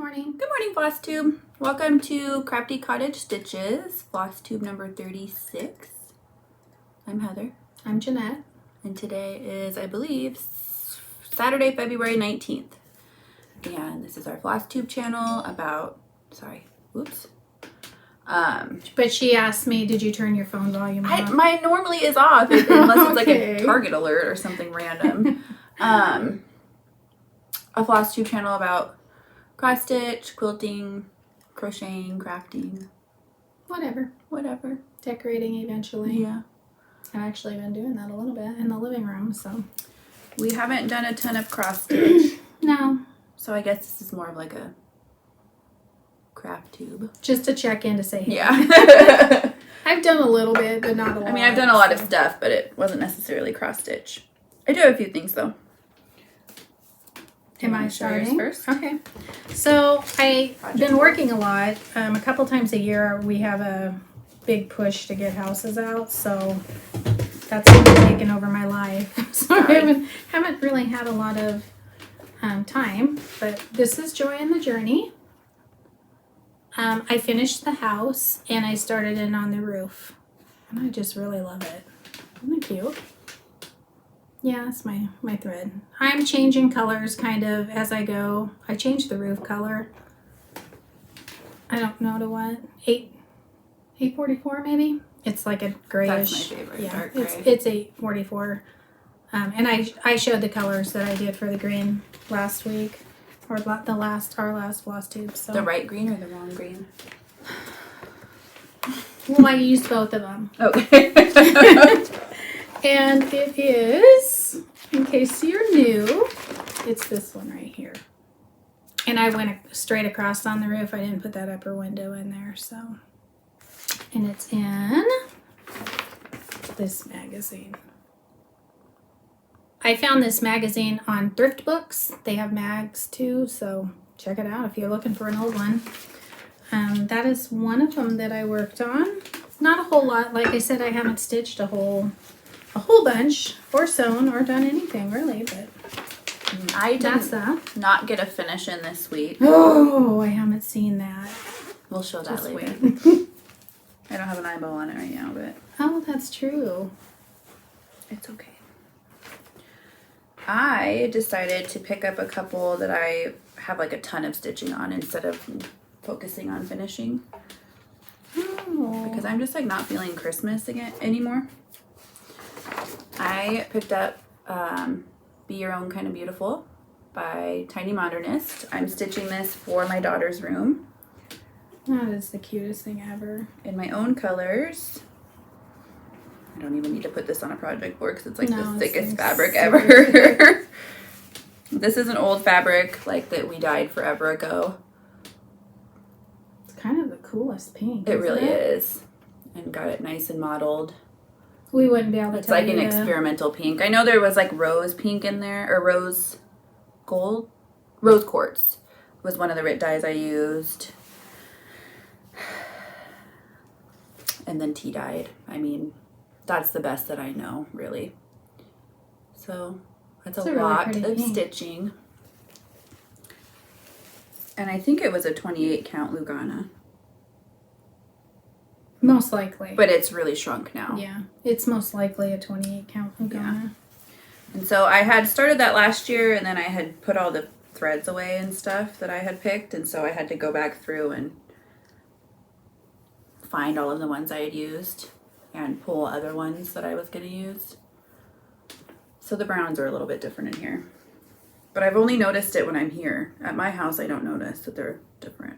morning. Good morning, Flosstube. Welcome to Crafty Cottage Stitches, Flosstube number 36. I'm Heather. I'm Jeanette. And today is, I believe, Saturday, February 19th. And this is our Flosstube channel about, But she asked me, did you turn your phone volume on? Mine normally is off, unless it's like a Target alert or something random. A Flosstube channel about cross stitch, quilting, crocheting, crafting. Whatever. Decorating eventually. Yeah. I've actually been doing that a little bit in the living room, so. We haven't done a ton of cross stitch. No. So I guess this is more of like a craft tube. Just to check in to say hey. Yeah. I've done a little bit, but not a lot. I mean, I've done a lot of stuff, but it wasn't necessarily cross stitch. I do have a few things though. Am I starting first? Okay. So I've been working a lot. A couple times a year we have a big push to get houses out, so that's been taking over my life. So I haven't really had a lot of time, but this is Joy in the Journey. I finished the house and I started in on the roof, and I just really love it. Isn't it cute? Yeah, that's my thread. I'm changing colors kind of as I go. I changed the roof color. I don't know to what. 844 maybe? It's like a grayish. That's my favorite, yeah, dark gray. It's 844. And I showed the colors that I did for the green last week. Or our last Flosstube. So. The right green or the wrong green? Well, I used both of them. Okay. And it is, in case you're new, it's this one right here. And I went straight across on the roof. I didn't put that upper window in there, so. And it's in this magazine. I found this magazine on Thrift Books. They have mags too, so check it out if you're looking for an old one. That is one of them that I worked on. Not a whole lot. Like I said, I haven't stitched a whole bunch or sewn or done anything really, but I that's did not get a finish in this week. Oh, I haven't seen that. We'll show that later. I don't have an eyeball on it right now, but Oh, that's true. it's okay. I decided to pick up a couple that I have like a ton of stitching on instead of focusing on finishing. Oh. Because I'm just like not feeling Christmas again anymore. I picked up Be Your Own Kind of Beautiful by Tiny Modernist. I'm stitching this for my daughter's room. That is the cutest thing ever. In my own colors. I don't even need to put this on a project board because it's like the thickest fabric ever. This is an old fabric like that we dyed forever ago. It's kind of the coolest pink. It really is. And got it nice and modeled. We wouldn't be able to It's tell like you an experimental pink. I know there was like rose pink in there, or rose gold. Rose quartz was one of the dyes I used. And then tea dyed. I mean, that's the best that I know, really. So that's a lot of stitching. And I think it was a 28 count Lugana. Most likely. But it's really shrunk now. Yeah, it's most likely a 28 count Lugana. Yeah. And so I had started that last year, and then I had put all the threads away and stuff that I had picked, and so I had to go back through and find all of the ones I had used and pull other ones that I was going to use. So the browns are a little bit different in here. But I've only noticed it when I'm here. At my house, I don't notice that they're different.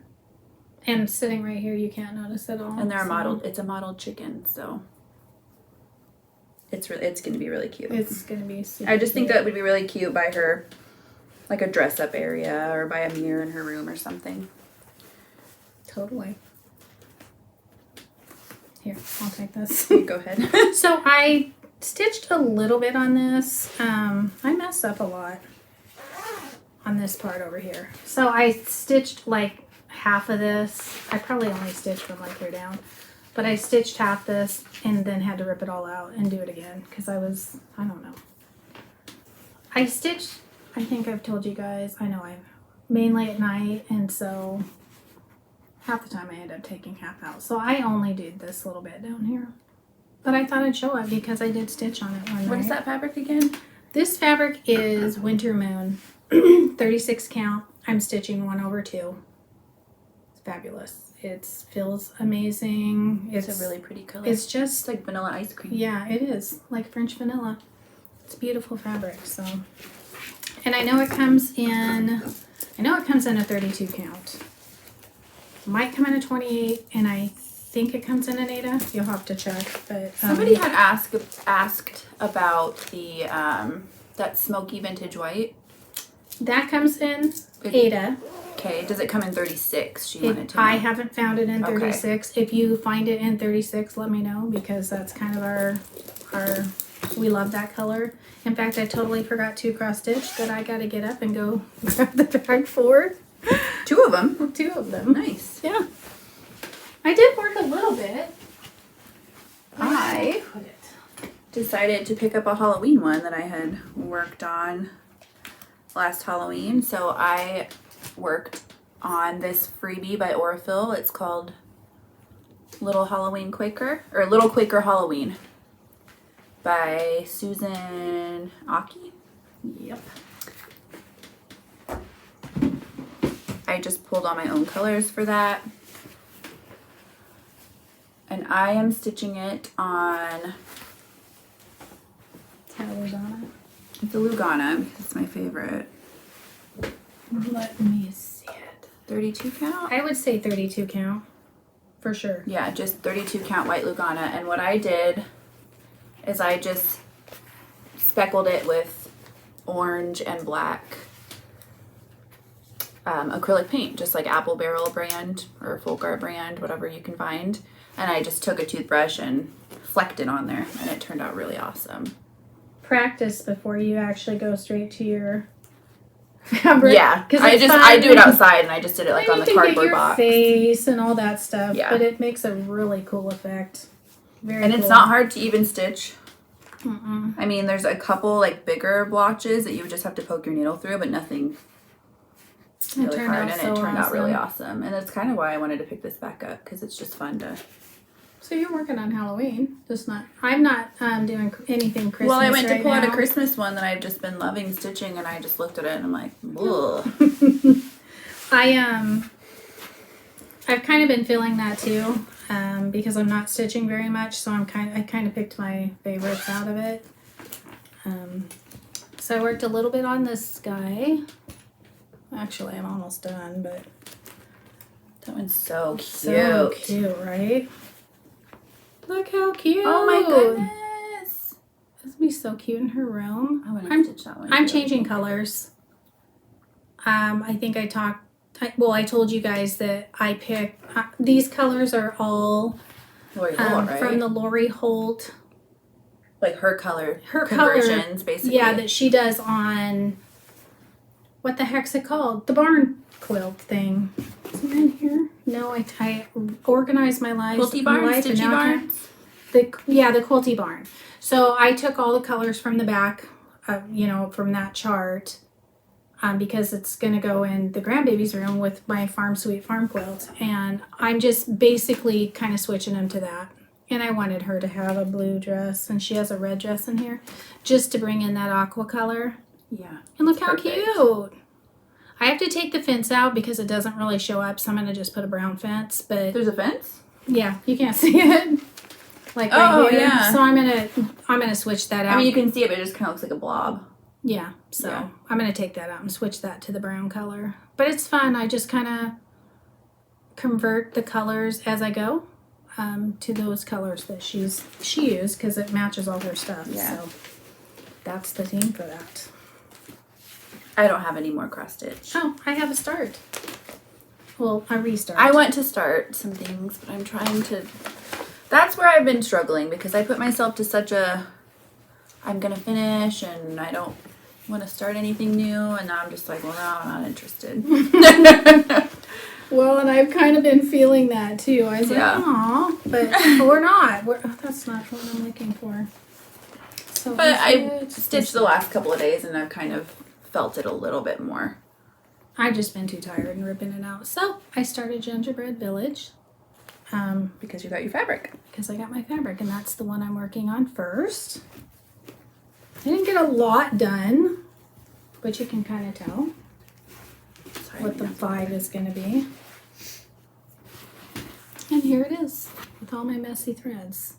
And sitting right here, you can't notice at all. And they're modeled. It's a modeled chicken, so it's going to be really cute. It's going to be super I just think cute. that would be really cute by her, like a dress-up area or by a mirror in her room or something. Totally. Here, I'll take this. Go ahead. So I stitched a little bit on this. I messed up a lot on this part over here. So I stitched like half of this. I probably only stitched from like here down. But I stitched half this and then had to rip it all out and do it again because I don't know. I stitched, I think I've told you guys, I know I've mainly at night, and so half the time I end up taking half out. So I only do this little bit down here. But I thought I'd show it because I did stitch on it one night. What is that fabric again? This fabric is Winter Moon, 36 count. I'm stitching 1/2. It's fabulous. It feels amazing. It's a really pretty color. It's just It's like vanilla ice cream. yeah, it is like French vanilla. It's beautiful fabric. So, and I know it comes in. I know it comes in a 32 count. Might come in a 28, and I think it comes in an Ada. You'll have to check. But Somebody had asked about the that smoky vintage white. that comes in Ada. Okay, does it come in 36? She wanted to know. I haven't found it in 36. If you find it in 36, let me know, because that's kind of our we love that color. In fact, I totally forgot to cross stitch that I got to get up and go grab the bag for. 2 of them. 2 of them. Nice. Yeah. I did work a little bit. I decided to pick up a Halloween one that I had worked on last Halloween. So I worked on this freebie by Aurifil. It's called Little Halloween Quaker, or Little Quaker Halloween by Susan Aki. Yep. I just pulled all my own colors for that. And I am stitching it on, It's Lugana. it's a Lugana because it's my favorite. Let me see it. 32 count? I would say 32 count for sure. Yeah, just 32 count white Lugana. And what I did is I just speckled it with orange and black acrylic paint, just like Apple Barrel brand or Folk Art brand, whatever you can find. And I just took a toothbrush and flecked it on there, and it turned out really awesome. Practice before you actually go straight to your fabric. Yeah, because I do it outside, and I just did it like on the cardboard box. Face and all that stuff. Yeah. But it makes a really cool effect. Very And cool. it's not hard to even stitch. Mm-mm. I mean, there's a couple like bigger blotches that you would just have to poke your needle through, but nothing really hard, and it turned out really awesome. And that's kind of why I wanted to pick this back up, because it's just fun to. So you're working on Halloween, just not. I'm not doing anything Christmas. Well, I went to right pull out a now. Christmas one that I've just been loving stitching, and I just looked at it and I'm like, ugh. I've kind of been feeling that too, because I'm not stitching very much, so I kind of picked my favorites out of it. So I worked a little bit on this guy. Actually, I'm almost done, but That one's so cute. so cute, right? Look how cute! Oh my goodness. This would be so cute in her room. I want to stitch that one. I'm too. changing colors. I think I told you guys that I picked, these colors are all Lori Holt, right? from the Lori Holt. like her color Her conversions, basically. Yeah, that she does on, what the heck's it called? The barn quilt thing. Is it in here? No, I organized my life. Quilty barn, stitchy barns. The quilty barn. So I took all the colors from the back, from that chart, because it's going to go in the grandbaby's room with my Farm Suite farm quilt. And I'm just basically kind of switching them to that. And I wanted her to have a blue dress, and she has a red dress in here, just to bring in that aqua color. Yeah. And look how Perfect. cute. I have to take the fence out because it doesn't really show up, so I'm going to just put a brown fence. But There's a fence? yeah, you can't see it. Like right Oh, here. yeah. So I'm gonna switch that out. I mean, you can see it, but it just kind of looks like a blob. Yeah, so Yeah. I'm going to take that out and switch that to the brown color. But it's fun. I just kind of convert the colors as I go to those colors that she used, because it matches all her stuff. Yeah. So that's the theme for that. I don't have any more cross stitch. Oh, I have a start. Well, a restart. I want to start some things, but I'm trying to... That's where I've been struggling, because I put myself to such a... I'm going to finish, and I don't want to start anything new, and now I'm just like, well, no, I'm not interested. Well, and I've kind of been feeling that too. I was Yeah. like, aw, but we're not. That's not what I'm looking for. So But I stitched the last couple of days, and I've kind of felt it a little bit more. I've just been too tired and ripping it out. So I started Gingerbread Village. Because you got your fabric. Because I got my fabric, and that's the one I'm working on first. I didn't get a lot done, but you can kind of tell what the vibe is going to be. And here it is with all my messy threads.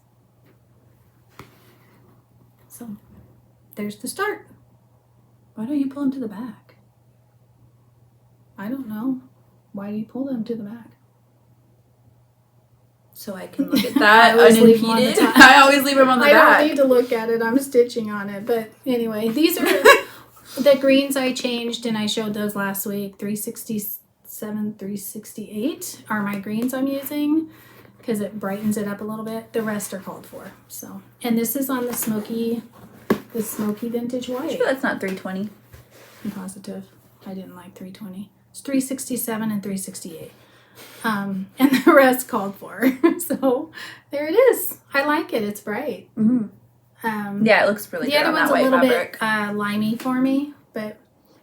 So there's the start. Why don't you pull them to the back? I don't know. Why do you pull them to the back? So I can look at that I always leave them on the unimpeded. top. I always leave them on the back. I don't need to look at it. I'm stitching on it. But anyway, these are the greens I changed, and I showed those last week. 367, 368 are my greens I'm using because it brightens it up a little bit. The rest are called for. So, and this is on the smoky vintage white. Sure, that's not 320. I'm positive. I didn't like 320. It's 367 and 368. And the rest called for. So there it is. I like it. It's bright. Mm-hmm. Yeah, it looks really good on that white fabric. The other one's a little bit limey for me,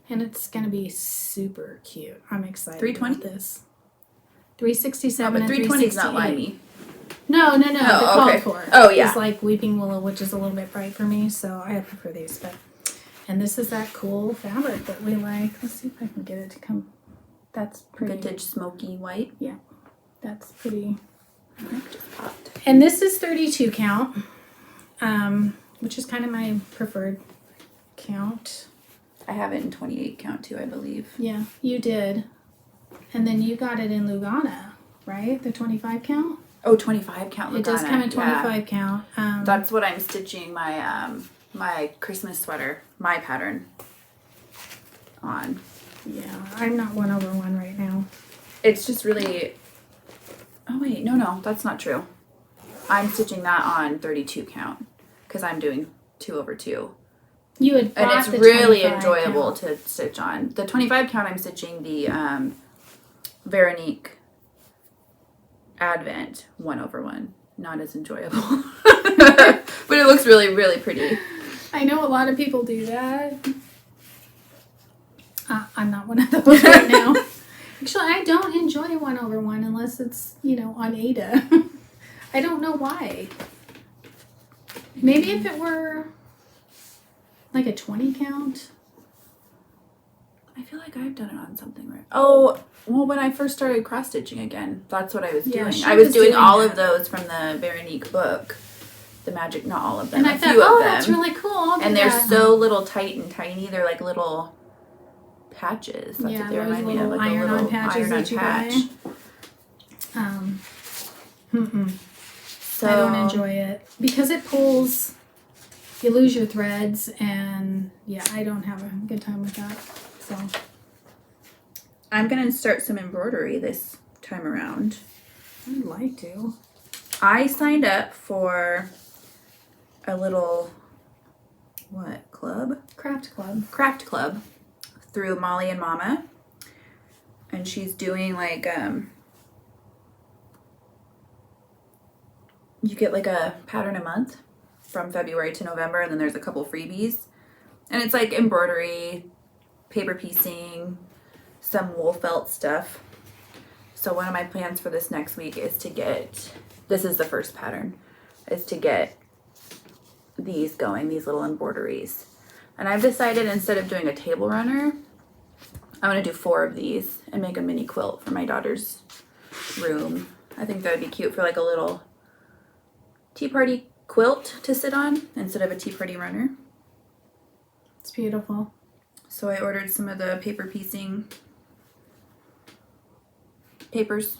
and it's going to be super cute. I'm excited 320? about this. 367 but and 320 is 368. not limey. No. The okay. called for. Oh, yeah. It's like Weeping Willow, which is a little bit bright for me, so I prefer these. And this is that cool fabric that we like. Let's see if I can get it to come. That's pretty. Vintage smoky white. Yeah, that's pretty. Just popped. And this is 32 count, which is kind of my preferred count. I have it in 28 count too, I believe. Yeah, you did. And then you got it in Lugana, right? The 25 count? Oh, 25 count Lugana. It does come in 25 count. That's what I'm stitching my my Christmas sweater, my pattern on. Yeah, I'm not 1/1 right now. It's just really... Oh, wait. No, that's not true. I'm stitching that on 32 count because I'm doing 2/2. You had bought and it's the really 25 enjoyable count. to stitch on. The 25 count, I'm stitching the Veronique Advent 1/1. Not as enjoyable. But it looks really, really pretty. I know a lot of people do that. I'm not one of those right now. Actually, I don't enjoy 1/1 unless it's, on Ada. I don't know why. Maybe if it were like a 20 count. I feel like I've done it on something right. Oh, well, when I first started cross stitching again, that's what I was doing. she I was doing all that. of those from the Veronique book. The magic, not all of them. And I a thought, few of them. that's really cool. I'll do and they're that. so little tight and tiny. They're like little patches. That's what they those remind me of. little Like a iron-on little patches iron-on that you patch. buy. So I don't enjoy it because it pulls. You lose your threads, and yeah, I don't have a good time with that. So I'm gonna start some embroidery this time around. I'd like to. I signed up for a little club? Craft club through Molly and Mama, and she's doing like you get like a pattern a month from February to November, and then there's a couple freebies, and it's like embroidery, paper piecing, some wool felt stuff. So one of my plans for this next week is to get, this is the first pattern, is to get these going, these little embroideries. And I've decided instead of doing a table runner, I'm going to do 4 of these and make a mini quilt for my daughter's room. I think that would be cute for like a little tea party quilt to sit on instead of a tea party runner. It's beautiful. So I ordered some of the paper piecing papers.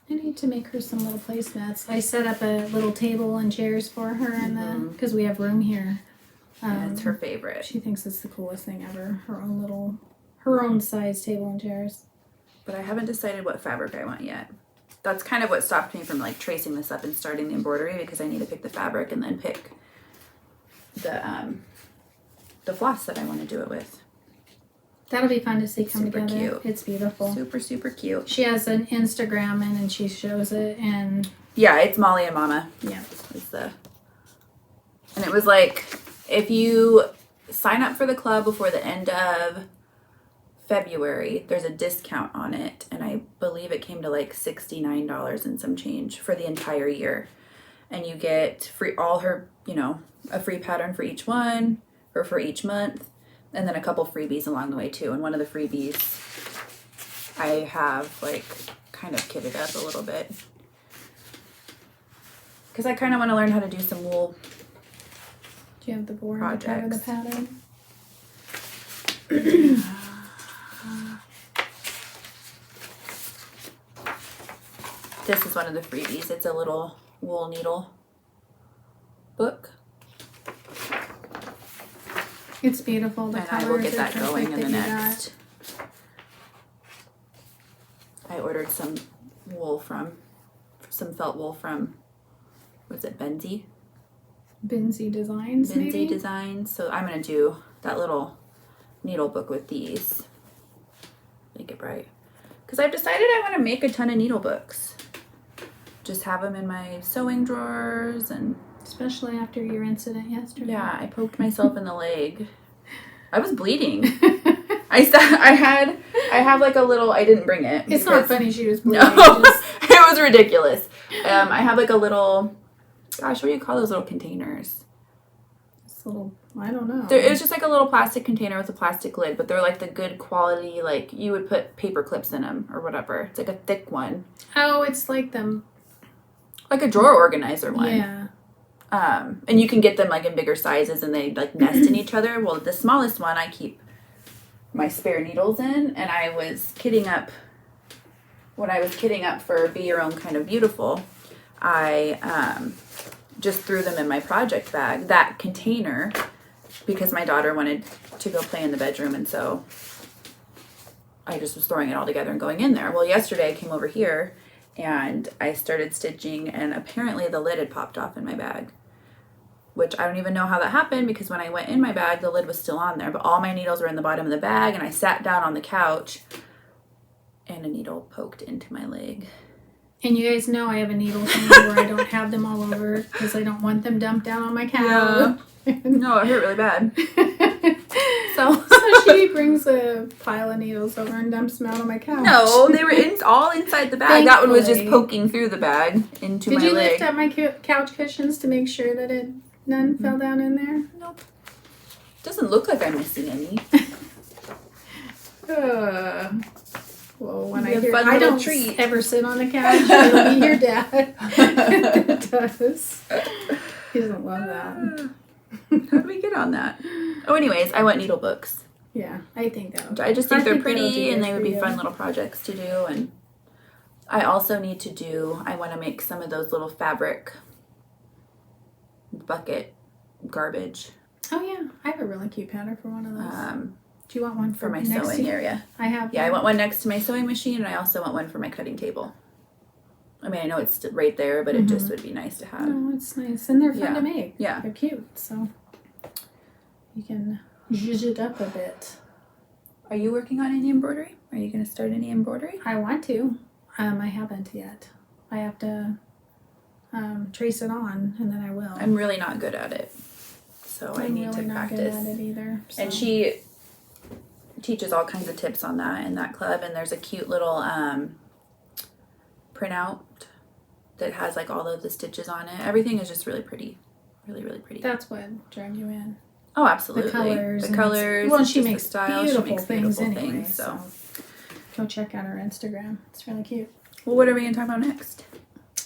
I need to make her some little placemats. I set up a little table and chairs for her, and because we have room here. And it's her favorite. She thinks it's the coolest thing ever. Her own size table and chairs. But I haven't decided what fabric I want yet. That's kind of what stopped me from like tracing this up and starting the embroidery, because I need to pick the fabric and then pick the floss that I want to do it with. That'll be fun to see come Super together. cute. It's beautiful. Super, super cute. She has an Instagram and she shows it, and Yeah, it's Molly and Mama. yeah. And it was like, if you sign up for the club before the end of February, there's a discount on it, and I believe it came to like $69 and some change for the entire year. And you get free all her, you know, a free pattern for each one or for each month, and then a couple freebies along the way too. And one of the freebies I have like kind of kitted up a little bit because I kind of want to learn how to do some wool. Do you have the board projects. to cover the pattern? This is one of the freebies. It's a little wool needle book. It's beautiful. The And colors I will get are that going perfect in the that you got. next. I ordered some wool some felt wool from, what's it, Benzie? Benzie Designs, maybe? Benzie Designs. So I'm going to do that little needle book with these. Make it bright. Because I've decided I want to make a ton of needle books. Just have them in my sewing drawers and... Especially after your incident yesterday. Yeah, I poked myself in the leg. I was bleeding. I have like a little, I didn't bring it. It's not funny she was bleeding. No, it was ridiculous. I have like a little, gosh, what do you call those little containers? This little, I don't know. It was just like a little plastic container with a plastic lid, but they're like the good quality, like you would put paper clips in them or whatever. It's like a thick one. Oh, it's like them. Like a drawer organizer one. Yeah. And you can get them like in bigger sizes and they like nest in each other. Well, the smallest one I keep my spare needles in, and I was kitting up, when I was kitting up for Be Your Own Kind of Beautiful, I just threw them in my project bag, that container, because my daughter wanted to go play in the bedroom, and so I just was throwing it all together and going in there. Well, yesterday I came over here and I started stitching, and apparently the lid had popped off in my bag, which I don't even know how that happened because when I went in my bag, the lid was still on there, but all my needles were in the bottom of the bag, and I sat down on the couch and a needle poked into my leg. And you guys know I have a needle thing where I don't have them all over because I don't want them dumped down on my couch. Yeah. No, it hurt really bad. So she brings a pile of needles over and dumps them out on my couch. No, they were all inside the bag. That one was just Thankfully. poking through the bag into Did my you leg. lift up my couch cushions to make sure that none fell down in there? Nope. Doesn't look like I'm missing any. Well, when Be I a hear fun I little don't treat. ever sit on the couch, it'll be your dad that does. He doesn't love that. How did we get on that? Oh, anyways, I want needle books. Yeah, I think that. I just think they're that'll do pretty and it they would for be you. fun little projects to do. And I also need to I want to make some of those little fabric bucket garbage Oh yeah, I have a really cute pattern for one of those. Do you want one for my next sewing to- area. I have. Yeah, I want one next to my sewing machine, and I also want one for my cutting table. I mean, I know it's right there, but it just would be nice to have. Oh, it's nice, and they're fun Yeah. to make. Yeah. They're cute, so you can zhuzh it up a bit. Are you working on any embroidery? Are you going to start any embroidery? I want to. I haven't yet. I have to trace it on, and then I will. I'm really not good at it, so I need to practice. Not good at it either. So. And she teaches all kinds of tips on that in that club, and there's a cute little printout that has like all of the stitches on it. Everything is just really pretty. Really, really pretty. That's what drew you in. Oh, absolutely. The colors. The and colors. well, she just the makes style. beautiful She makes things beautiful anyway. things, So go check out her Instagram. It's really cute. Well, what are we going to talk about next?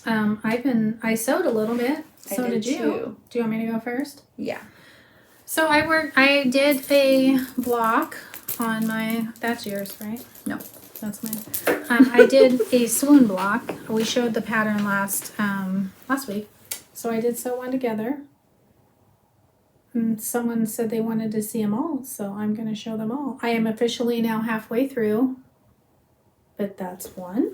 I sewed a little bit. I So did you. too. Do you want me to go first? Yeah. So I did a block on my, that's yours, right? No. That's mine. I did a swoon block. We showed the pattern last week. So I did sew one together. And someone said they wanted to see them all, so I'm going to show them all. I am officially now halfway through, but that's one.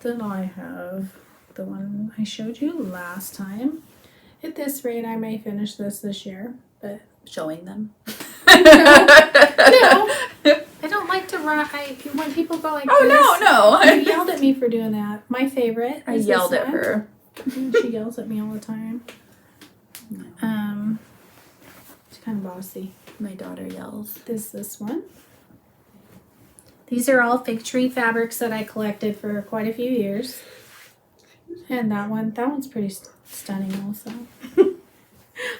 Then I have the one I showed you last time. At this rate, I may finish this year, but Showing them. no, I don't like to run. When people go like this, no. you yelled at me for doing that. My favorite. I is yelled this at one. her. She yells at me all the time. kind of bossy. My daughter yells. This one. These are all fig tree fabrics that I collected for quite a few years. And that one's pretty stunning also.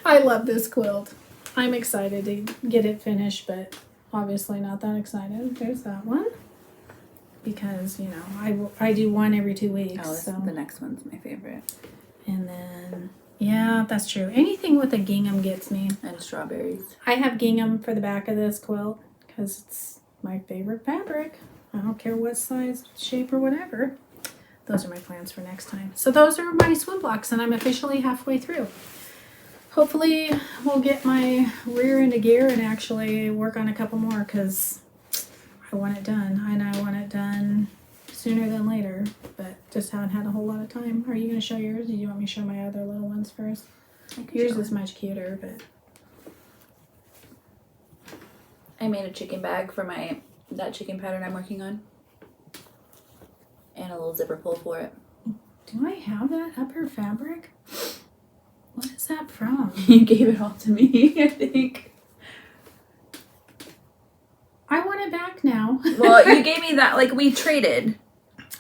I love this quilt. I'm excited to get it finished, but obviously not that excited. There's that one. Because, you know, I do one every 2 weeks. Oh, so. the next one's my favorite. And then, yeah, that's true. Anything with a gingham gets me. And strawberries. I have gingham for the back of this quilt because it's my favorite fabric. I don't care what size, shape, or whatever. Those are my plans for next time. So those are my swim blocks, and I'm officially halfway through. Hopefully we'll get my rear into gear and actually work on a couple more because I want it done. And I want it done sooner than later, but just haven't had a whole lot of time. Are you going to show yours? Or do you want me to show my other little ones first? Yours is much cuter, but... I made a chicken bag for that chicken pattern I'm working on. And a little zipper pull for it. Do I have that upper fabric? What is that from? You gave it all to me, I think. I want it back now. Well, you gave me that, like, we traded.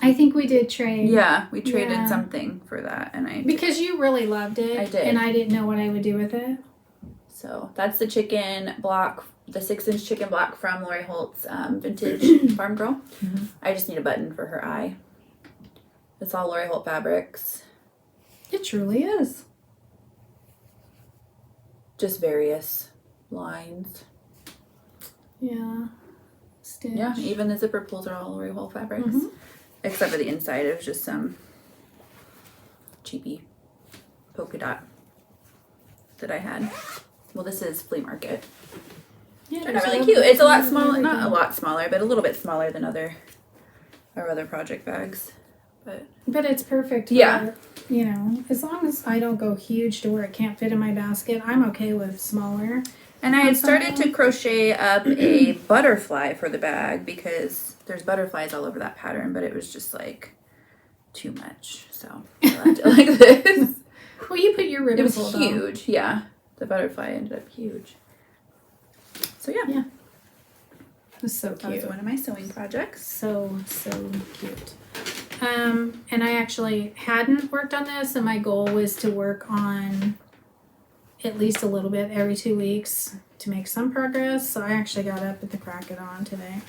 I think we did trade. Yeah, we traded something for that, and because you really loved it. I did. And I didn't know what I would do with it. So, that's the chicken block, the 6-inch chicken block from Lori Holt's Vintage Farm Girl. Mm-hmm. I just need a button for her eye. It's all Lori Holt fabrics. It truly is. Just various lines. Yeah. Stitch. Yeah, even the zipper pulls are all Lori Holt fabrics. Mm-hmm. Except for the inside, it was just some cheapy polka dot that I had. Well, this is flea market. Yeah, They're really cute. It's a lot smaller, not a lot smaller, but a little bit smaller than our other project bags. But it's perfect. Yeah. For, you know, as long as I don't go huge to where it can't fit in my basket, I'm okay with smaller. And I had started to crochet up a butterfly for the bag because there's butterflies all over that pattern, but it was just like too much. So I left it like this. Well, you put your ribbon. It was pull, huge. Yeah. The butterfly ended up huge. So yeah. It was so cute. That was one of my sewing projects. So cute. And I actually hadn't worked on this, and my goal was to work on at least a little bit every 2 weeks to make some progress. So I actually got up at the crack of dawn today,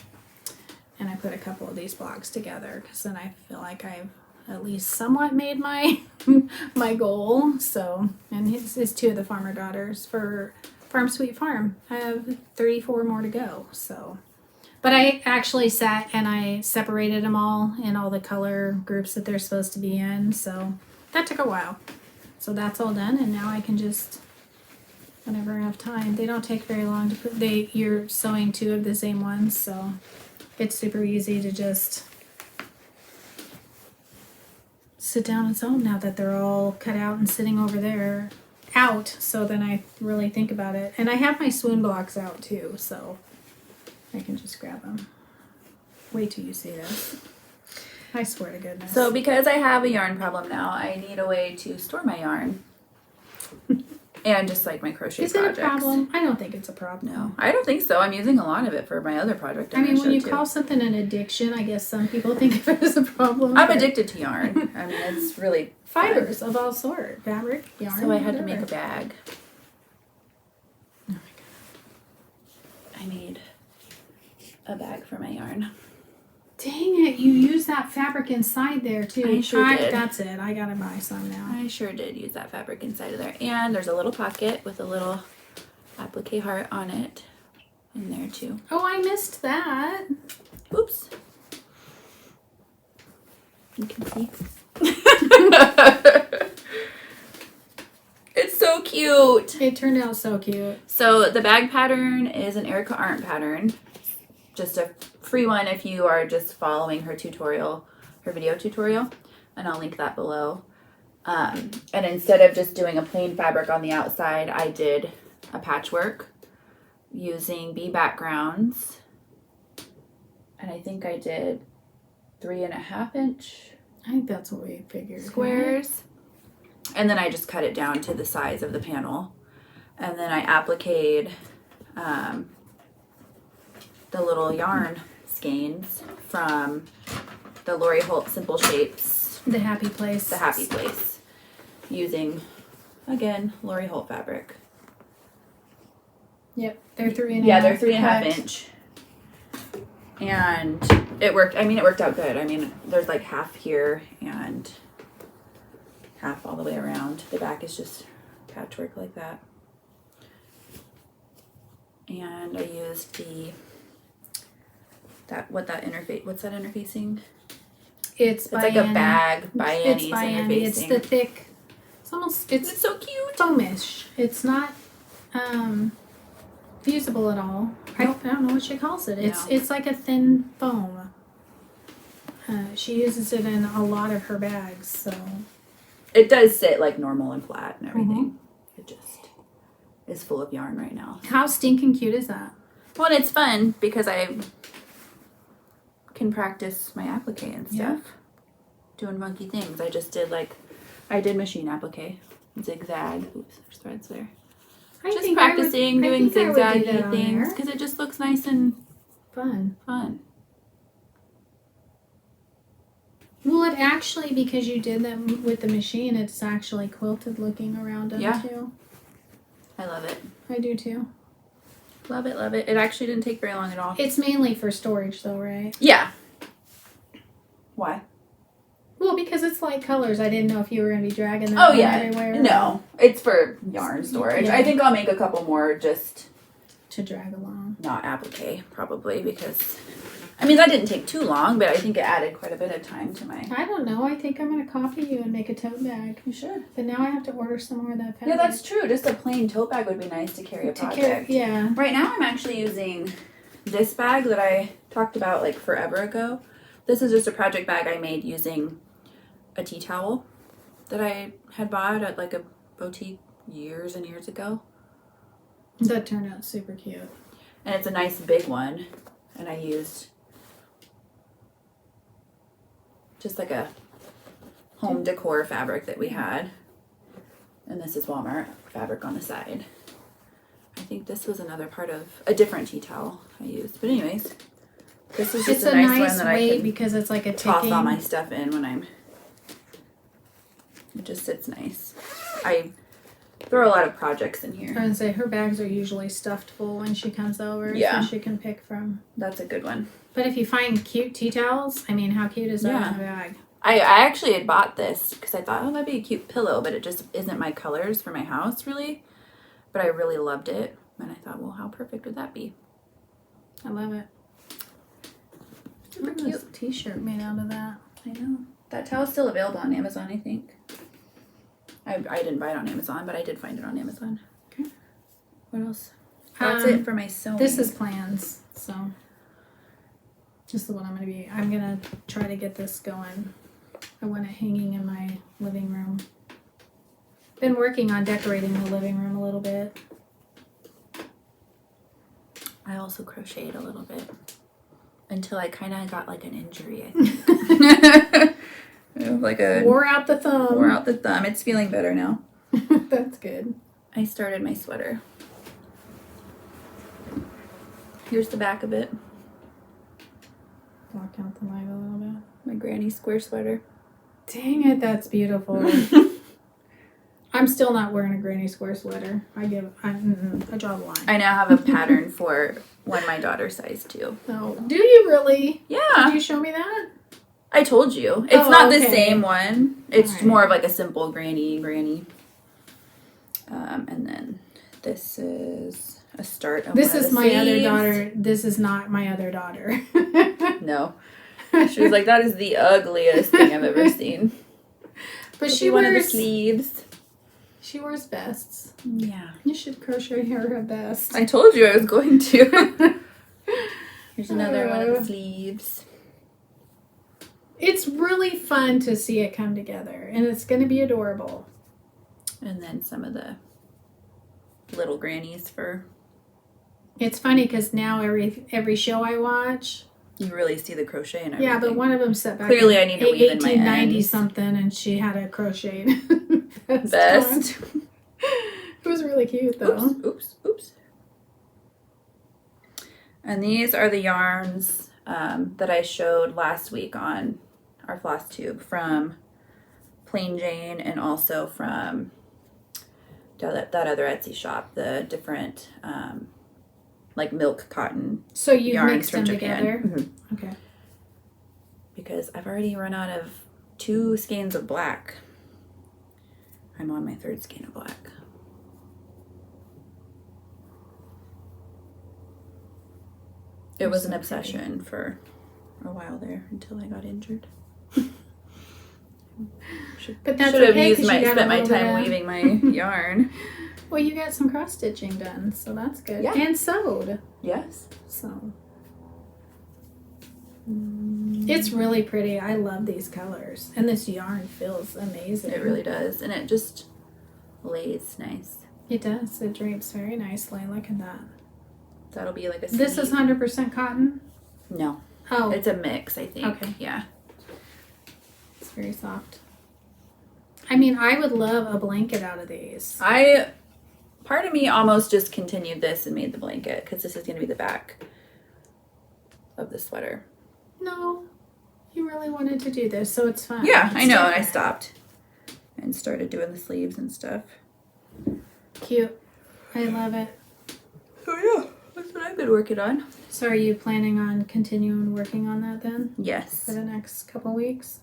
and I put a couple of these blocks together because then I feel like I've at least somewhat made my my goal. So, and it's 2 of the farmer daughters for Farm Sweet Farm. I have 34 more to go. So. But I actually sat and I separated them all in all the color groups that they're supposed to be in. So that took a while. So that's all done. And now I can just, whenever I have time, they don't take very long to put, you're sewing 2 of the same ones. So it's super easy to just sit down and sew them now that they're all cut out and sitting over there out. So then I really think about it. And I have my swoon blocks out too. So I can just grab them. Wait till you see this. I swear to goodness. So because I have a yarn problem now, I need a way to store my yarn. And just like my crochet projects. Is it a problem? I don't think it's a problem. No, I don't think so. I'm using a lot of it for my other project. I mean, when you call something an addiction, I guess some people think of it as a problem. I'm addicted to yarn. I mean, it's really fibers of all sort, fabric, yarn. So I had to make a bag. Oh my god! I made a bag for my yarn. Dang it! You used that fabric inside there too. I sure did. That's it. I gotta buy some now. I sure did use that fabric inside of there. And there's a little pocket with a little applique heart on it in there too. Oh, I missed that. Oops. You can see. It's so cute. It turned out so cute. So the bag pattern is an Erica Arndt pattern. Just a free one if you are just following her tutorial, her video tutorial, and I'll link that below. And instead of just doing a plain fabric on the outside, I did a patchwork using bee backgrounds, and I think I did 3.5 inch I think that's what we figured. squares, and then I just cut it down to the size of the panel. And then I appliqued the little yarn skeins from the Lori Holt Simple Shapes. The Happy Place. The Happy Place. Using, again, Lori Holt fabric. Yep, they're 3.5. Yeah, they're 3.5 inch. And it worked. I mean, it worked out good. I mean, there's like half here and half all the way around. The back is just patchwork like that. And I used what's that interfacing? It's like a bag by It's by Annie. It's the thick. It's so cute. Foamish. It's not fusible at all. Nope. I don't know what she calls it. It's like a thin foam. She uses it in a lot of her bags, so it does sit like normal and flat and everything. It just is full of yarn right now. How stinking cute is that? Well, and it's fun because I can practice my applique and stuff. Doing funky things. I did machine applique, zigzag. Oops, there's threads there. Just practicing doing zigzaggy things because it just looks nice and fun. Well, it actually, because you did them with the machine, it's actually quilted looking around them too. I love it. I do too. Love it, love it. It actually didn't take very long at all. It's mainly for storage though, right? Yeah. Why? Well, because it's light colors. I didn't know if you were going to be dragging them everywhere. No, it's for yarn storage. Yeah. I think I'll make a couple more just to drag along. Not applique, probably, because I mean that didn't take too long, but I think it added quite a bit of time to my. I don't know. I think I'm going to copy you and make a tote bag. You should. But now I have to order some more of that fabric. Yeah, that's true. Just a plain tote bag would be nice to carry a project. Yeah. Right now, I'm actually using this bag that I talked about like forever ago. This is just a project bag I made using a tea towel that I had bought at like a boutique years and years ago. That turned out super cute. And it's a nice big one. And I used just like a home decor fabric that we had. And this is Walmart fabric on the side. I think this was another part of a different tea towel I used. But anyways, this is just a nice one that I can because it's like a toss ticking. all my stuff in when I'm. It just sits nice. I throw a lot of projects in here. I was going to say, her bags are usually stuffed full when she comes over, so she can pick from. That's a good one. But if you find cute tea towels, I mean, how cute is that in a bag? I actually had bought this because I thought, oh, that'd be a cute pillow, but it just isn't my colors for my house, really. But I really loved it, and I thought, well, how perfect would that be? I love it. Super cute. A t-shirt made out of that. I know. That towel's still available on Amazon, I think. I didn't buy it on Amazon, but I did find it on Amazon. Okay. What else? That's it for my sewing. This is plans, so this is what I'm gonna try to get this going. I want it hanging in my living room. Been working on decorating the living room a little bit. I also crocheted a little bit until I kind of got like an injury, I think. Like wore out the thumb. Wore out the thumb. It's feeling better now. That's good. I started my sweater. Here's the back of it. Block out the light a little bit. My granny square sweater. Dang it, that's beautiful. I'm still not wearing a granny square sweater. I draw the line. I now have a pattern for one my daughter's size too. Oh, do you really? Yeah. Did you show me that? I told you. It's not the same one. It's more of like a simple granny. And then this is a start of this one is of the my sleeves. other daughter. This is not my other daughter. No. She was like, that is the ugliest thing I've ever seen. But she wears one of the sleeves. She wears vests. Yeah. You should crochet her a vest. I told you I was going to. Here's another one of the sleeves. It's really fun to see it come together, and it's going to be adorable. And then some of the little grannies for. It's funny because now every show I watch, you really see the crochet and everything. yeah, but one of them set back. Clearly, I need to weave in my 1890 ends. something, and she had a crocheted vest. It was really cute though. Oops. And these are the yarns that I showed last week on our Flosstube from Plain Jane and also from that other Etsy shop, the different like milk cotton. So you yarns mixed them from Japan. together? Mm-hmm. Okay. Because I've already run out of 2 skeins of black. I'm on my 3rd skein of black. It was an obsession for a while there until I got injured. But that's should have okay, used 'cause you got spent a my little time bit of- weaving my yarn. Well, you got some cross stitching done, so that's good. Yeah. And sewed. Yes. So it's really pretty. I love these colors. And this yarn feels amazing. It really does. And it just lays nice. It does. It drapes very nicely. Look at that. That'll be like a This sleeve. is 100% cotton? No. Oh, It's a mix, I think. Okay. Yeah. it's very soft. I mean, I would love a blanket out of these. Part of me almost just continued this and made the blanket because this is going to be the back of the sweater. No, you really wanted to do this, so it's fine. Yeah, It's I know. And I different. stopped and started doing the sleeves and stuff. Cute. I love it. Oh, yeah. That's what I've been working on. So are you planning on continuing working on that then Yes. for the next couple weeks?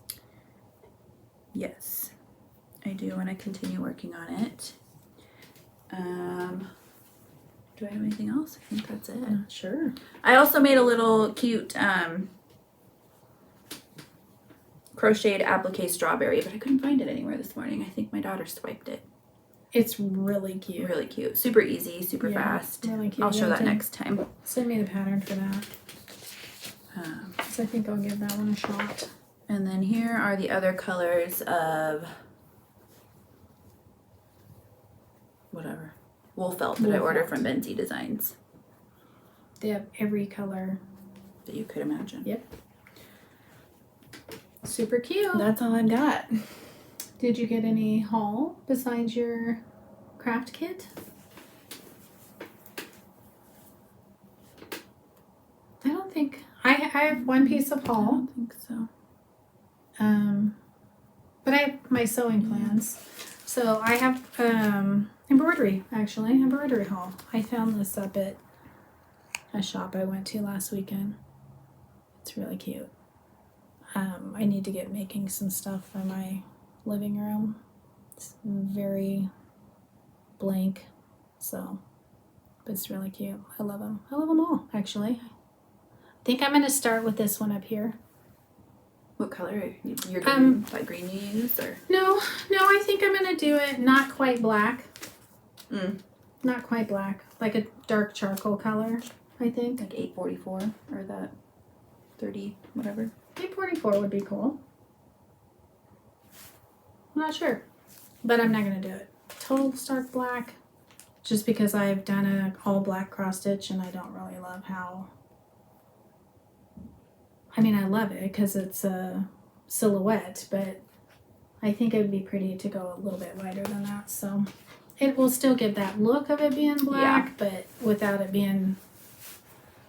Yes. I do want to continue working on it. Do I have anything else? I think that's it. Sure. I also made a little cute crocheted applique strawberry, but I couldn't find it anywhere this morning. I think my daughter swiped it. It's really cute. Really cute. Super easy, super Yeah, fast. really cute. I'll show Yeah, that next time. Send me the pattern for that. So I think I'll give that one a shot. And then here are the other colors of whatever. Wool felt that I Wool ordered felt. from Benzie Designs They have every color. that you could imagine. Yep. Super cute. That's all I've got. Did you get any haul besides your craft kit? I don't think I have one piece of I haul. don't think so. But I have my sewing plans. So I have embroidery haul. I found this up at a shop I went to last weekend. It's really cute. I need to get making some stuff for my living room. It's very blank, so, but it's really cute. I love them. I love them all, actually. I think I'm going to start with this one up here. What color? You're doing that green you used, or? No, I think I'm going to do it not quite black. Not quite black. Like a dark charcoal color, I think. Like 844 or that 30, whatever. 844 would be cool. I'm not sure, but I'm not going to do it. Total stark black, just because I've done an all black cross stitch and I don't really love how, I mean, I love it because it's a silhouette, but I think it would be pretty to go a little bit lighter than that. So it will still give that look of it being black, but without it being,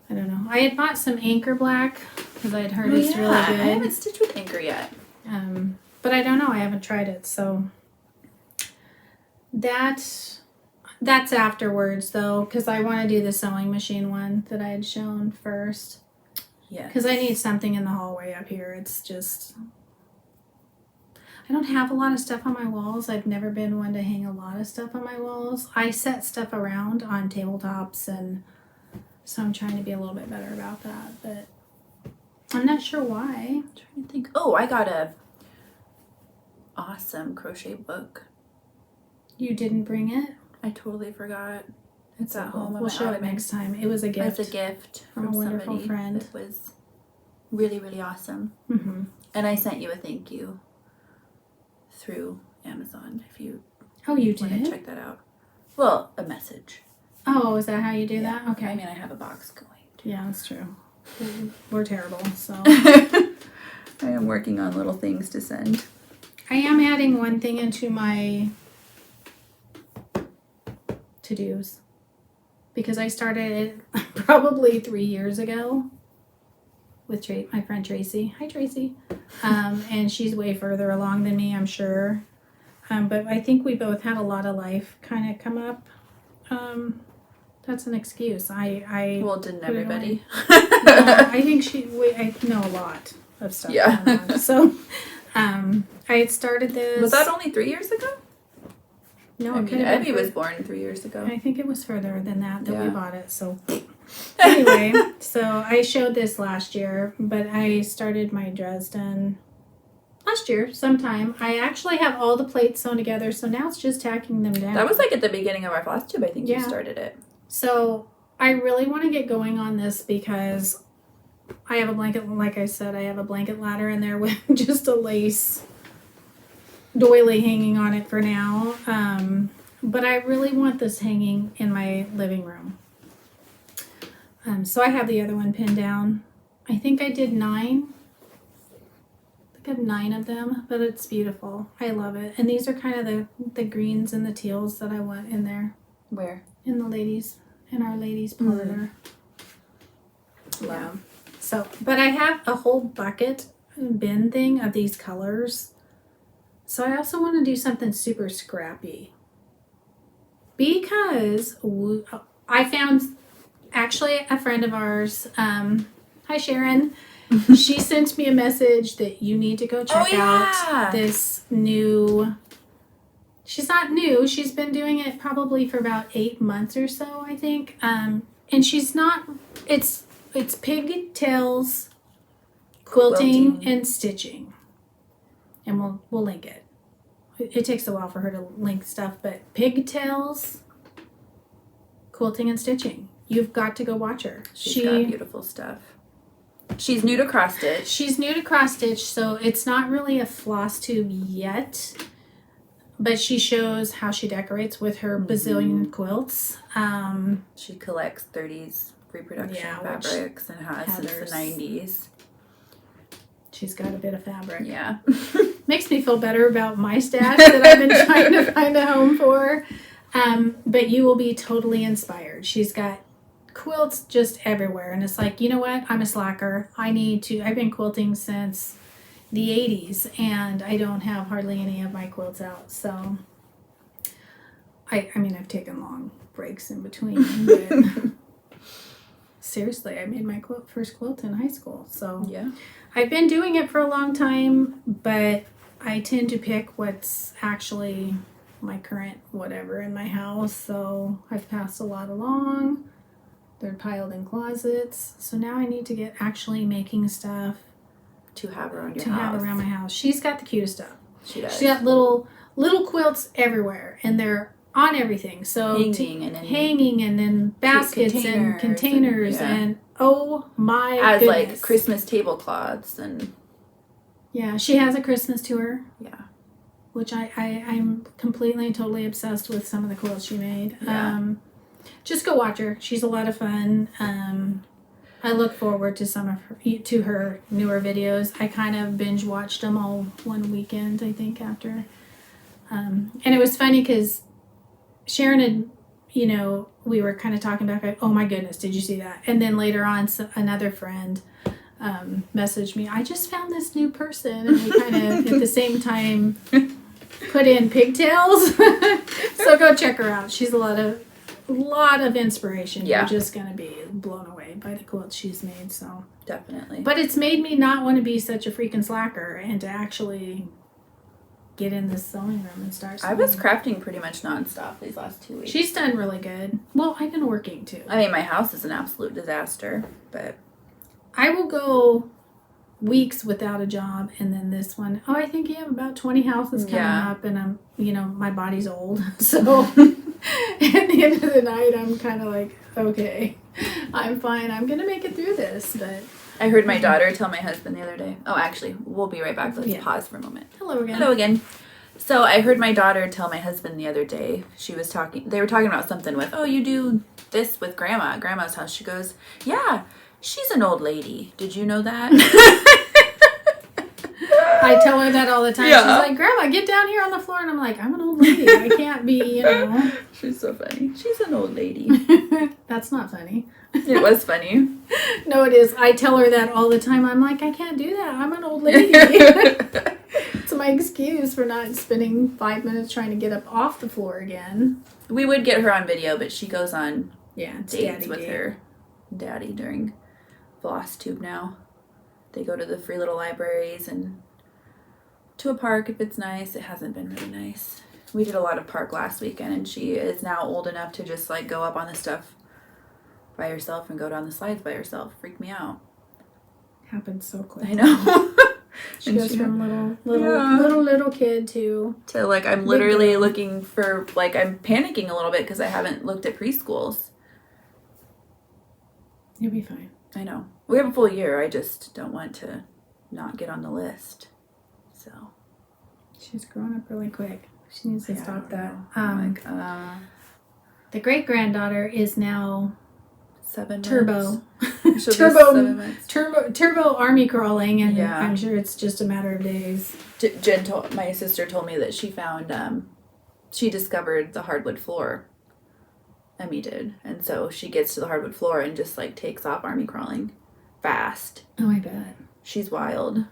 I don't know. I had bought some anchor black because I'd heard it's really I good. haven't stitched with anchor yet. But I don't know. I haven't tried it, so that's afterwards though, because I want to do the sewing machine one that I had shown first. Yes. Because I need something in the hallway up here. It's just, I don't have a lot of stuff on my walls. I've never been one to hang a lot of stuff on my walls. I set stuff around on tabletops, and so I'm trying to be a little bit better about that, but I'm not sure why. I'm trying to think. Oh, I got a awesome crochet book. You didn't bring it? I totally forgot. It's at cool. home. We'll show it next time. It was a gift. It's a gift from a from wonderful somebody. friend. It was really, really awesome. Mm-hmm. And I sent you a thank you through Amazon if you Oh, you want to did? check that out. Well, a message. Oh, is that how you do Yeah. that? Okay. I mean, I have a box going. Yeah, that's true. We're terrible, so. I am working on little things to send. I am adding one thing into my to-dos. Because I started it probably 3 years ago with my friend Tracy. Hi, Tracy. And she's way further along than me, I'm sure. But I think we both had a lot of life kind of come up. That's an excuse. Well, didn't everybody? I think I know a lot of stuff. Yeah. Going on. So, I had started this. Was that only 3 years ago? No, I mean, Evie was born 3 years ago. I think it was further than that we bought it. So, anyway, so I showed this last year, but I started my Dresden last year sometime. I actually have all the plates sewn together, so now it's just tacking them down. That was like at the beginning of our Flosstube, I think you started it. So I really want to get going on this because I have a blanket, like I said, I have a blanket ladder in there with just a lace doily hanging on it for now. But I really want this hanging in my living room. So I have the other one pinned down. I think I did 9. I have 9 of them, but it's beautiful. I love it. And these are kind of the greens and the teals that I want in there. Where? In our ladies parlor. Yeah. So, but I have a whole bucket bin thing of these colors. So I also want to do something super scrappy. Because I found actually a friend of ours, hi Sharon, she sent me a message that you need to go check out this new. She's not new. She's been doing it probably for about 8 months or so, I think. And she's not. It's pigtails, quilting and stitching, and we'll link it. It takes a while for her to link stuff, but pigtails, quilting and stitching. You've got to go watch her. She's got beautiful stuff. She's new to cross stitch. She's new to cross stitch, so it's not really a floss tube yet. But she shows how she decorates with her bazillion quilts. She collects 30s reproduction fabrics and has since the 90s. She's got a bit of fabric. Yeah. Makes me feel better about my stash that I've been trying to find a home for. But you will be totally inspired. She's got quilts just everywhere. And it's like, you know what? I'm a slacker. I've been quilting since the 80s, and I don't have hardly any of my quilts out. So, I mean, I've taken long breaks in between, but seriously, I made my first quilt in high school. So, yeah. I've been doing it for a long time, but I tend to pick what's actually my current whatever in my house. So, I've passed a lot along. They're piled in closets. So, now I need to get actually making stuff to have around your house. To have around my house. She's got the cutest stuff. She does. She's got little quilts everywhere, and they're on everything. So hanging and then baskets and containers and oh my goodness. Like Christmas tablecloths and yeah, she has a Christmas tour. Yeah. Which I'm completely and totally obsessed with some of the quilts she made. Yeah. Just go watch her. She's a lot of fun. I look forward to her newer videos. I kind of binge watched them all one weekend, I think, after. And it was funny because Sharon had, we were kind of talking about, like, oh my goodness, did you see that? And then later on, another friend messaged me, I just found this new person. And we kind of, at the same time, put in pigtails. So go check her out. She's a lot of inspiration. Yeah. You're just going to be blown away by the quilts she's made. So definitely. But it's made me not want to be such a freaking slacker and to actually get in this sewing room and start sewing. I was crafting pretty much nonstop these last 2 weeks. She's done really good. Well, I've been working too. I mean, my house is an absolute disaster, but I will go weeks without a job, and then this one, I think you have about 20 houses coming up, and I'm, my body's old, so at the end of the night, I'm kind of like, okay, I'm fine, I'm gonna make it through this. But I heard my daughter tell my husband the other day. Oh, actually, we'll be right back. Let's pause for a moment. Hello again. So I heard my daughter tell my husband the other day. They were talking about something with, oh, you do this with grandma at grandma's house. She goes, yeah, she's an old lady. Did you know that? I tell her that all the time. Yeah. She's like, Grandma, get down here on the floor. And I'm like, I'm an old lady. I can't be, She's so funny. She's an old lady. That's not funny. It was funny. No, it is. I tell her that all the time. I'm like, I can't do that. I'm an old lady. It's my excuse for not spending 5 minutes trying to get up off the floor again. We would get her on video, but she goes on dates with date. her daddy during Flosstube now. They go to the free little libraries and to a park if it's nice. It hasn't been really nice. We did a lot of park last weekend, and she is now old enough to just like go up on the stuff by herself and go down the slides by herself. Freak me out. Happens so quick. I know. She goes from little kid to like I'm literally looking for, like, I'm panicking a little bit because I haven't looked at preschools. You'll be fine. I know. We have a full year. I just don't want to not get on the list. So she's growing up really quick. She needs to stop that. The great granddaughter is now 7 turbo. months. turbo army crawling, and Yeah. I'm sure it's just a matter of days. Jen my sister told me that she found, she discovered the hardwood floor. Emmy did. And so she gets to the hardwood floor and just like takes off army crawling fast. Oh, I bet. She's wild.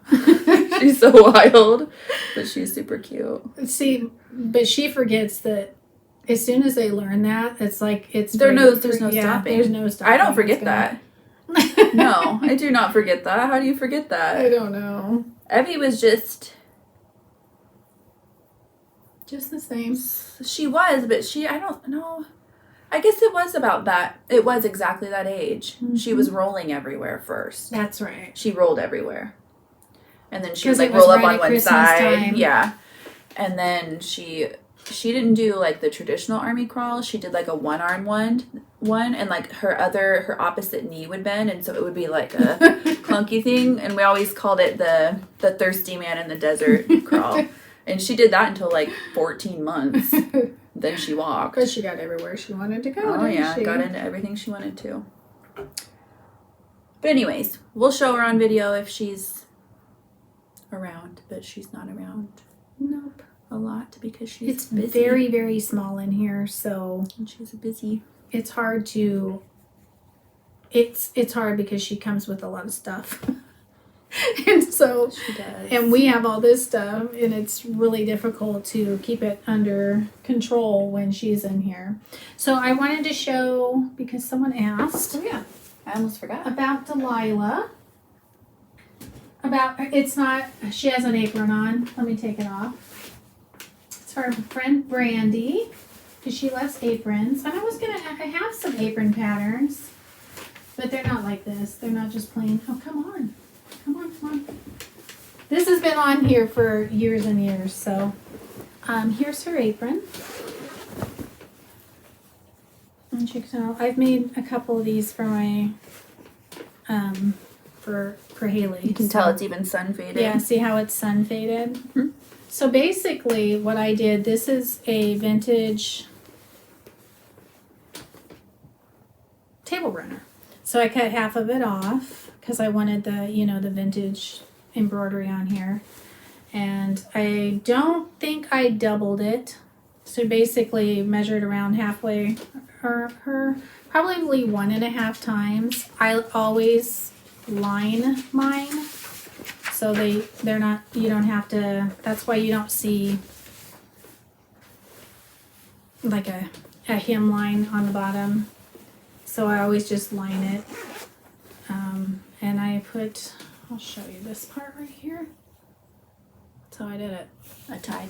She's so wild, but she's super cute. See, but she forgets that as soon as they learn that, it's like it's There's no stopping. There's no stopping. I don't forget that. No, I do not forget that. How do you forget that? I don't know. Evie was just the same. She was, but I don't know. I guess it was about that. It was exactly that age. Mm-hmm. She was rolling everywhere first. That's right. She rolled everywhere. And then she would like roll up on one Christmas side. Time. Yeah. And then she didn't do like the traditional army crawl. She did like a one-arm one and like her opposite knee would bend, and so it would be like a clunky thing, and we always called it the thirsty man in the desert crawl. And she did that until like 14 months. Then she walked. But she got everywhere she wanted to go. Oh yeah, got into everything she wanted to. But anyways, we'll show her on video if she's around, but she's not around. Nope. A lot because she's busy. It's very, very small in here, so and she's busy. It's hard to. It's hard because she comes with a lot of stuff. And so she does. And we have all this stuff, and it's really difficult to keep it under control when she's in here. So I wanted to show, because someone asked. Oh yeah, I almost forgot. About Delilah. She has an apron on. Let me take it off. It's her friend Brandy, because she loves aprons. And I have some apron patterns, but they're not like this. They're not just plain. Oh, come on. Come on. This has been on here for years and years. So here's her apron. And you can tell I've made a couple of these for my for Haley. You can tell it's even sun faded. Yeah, see how it's sun faded? Mm-hmm. So basically what I did, this is a vintage table runner. So I cut half of it off because I wanted the vintage embroidery on here. And I don't think I doubled it. So basically measured around halfway, her probably 1.5 times. I always line mine. So they're not, you don't have to, that's why you don't see like a hemline on the bottom. So I always just line it. And I'll show you this part right here. That's how I did it. A tie.